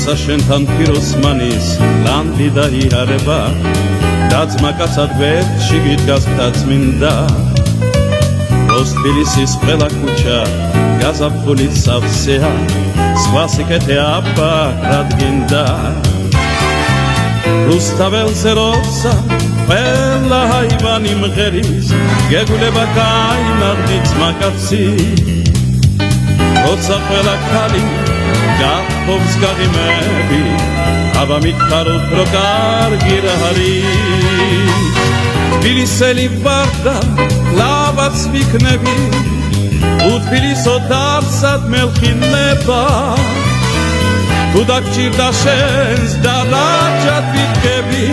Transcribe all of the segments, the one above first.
როცა შენთან ფიროსმანის ლანდი დაიარება დაძმა კაცად გვერდში გიდგას წმინდა როს თბილისის ყველა ქუჩა გაზაფხულით სავსეა სხვა სიკეთე აბა რადგინდა რუსთაველზე როცა ყველა ჰაივანი მღერის გეგულება გაიმარდით მაგაცი როცა ყველა ქალი გაფობს გაღიმები აბა მითხარობ რო კარგი რა არის თბილისელი ვარ და ლავაც ვიქნები უთბილისო დავსად მელხინება თუ დაგჭირდა შენს და რაჯად ვიდგები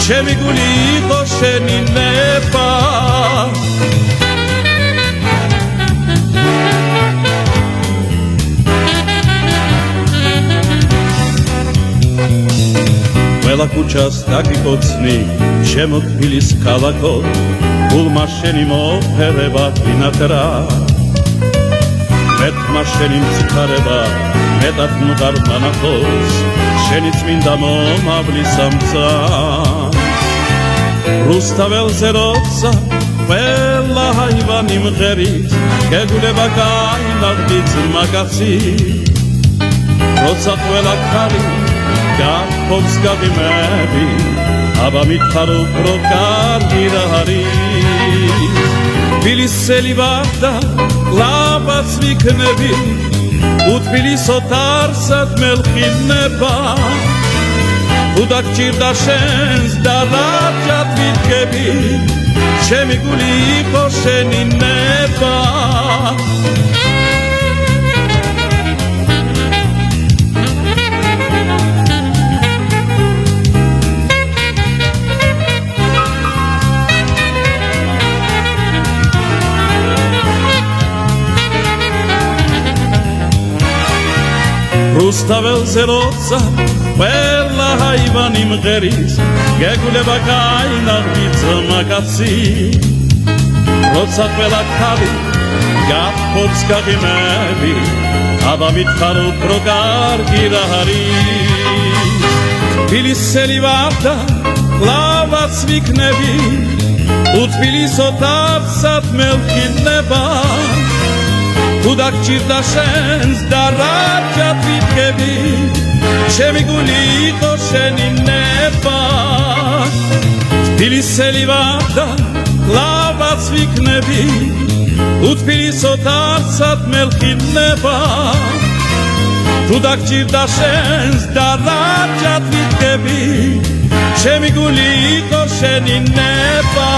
ჩემი გული იყო შენი ნება ყველა ქუჩას დაგიკოცნი ჩემო თბილის ქალაქო გულმა შენი მოფერება ვინატრა მეთმა შენი მციხარება მეტად მყარ მანახოს შენი წმინდა მომავლის ამცან რუსთაველზე როცა ყველა ჰაივანი მღერით გეგულება გაიმარდით მაგაცი როცა ყველა ქალი გაფობს გაღიმები აბა მითხარობ რო კარგი რა არის თბილისელი ვარ და ლავაც ვიქნები უთბილისო დავსად მელხინება თუ დაგჭირდა შენს და რაჯად ვიდგები ჩემი გული იყო შენი ნება რუსთაველზე როცა ყველა ჰაივანი მღერის გეგულება გაინარდით მაგაცი როცა ყველა ქალი გაფობს გაღიმები აბა მითხარობ რო კარგი რა არის თბილისელი ვარ და ლავაც ვიქნები უთბილისო დავსად მელხინება თუ დაგჭირდა შენს და რაჯად ვიდგები ჩემი გული იყო შენი ნება თბილისელი ვარ და ლავაც ვიქნები უთბილისო დავსად მელხინება თუ დაგჭირდა შენს და რაჯად ვიდგები ჩემი გული იყო შენი ნება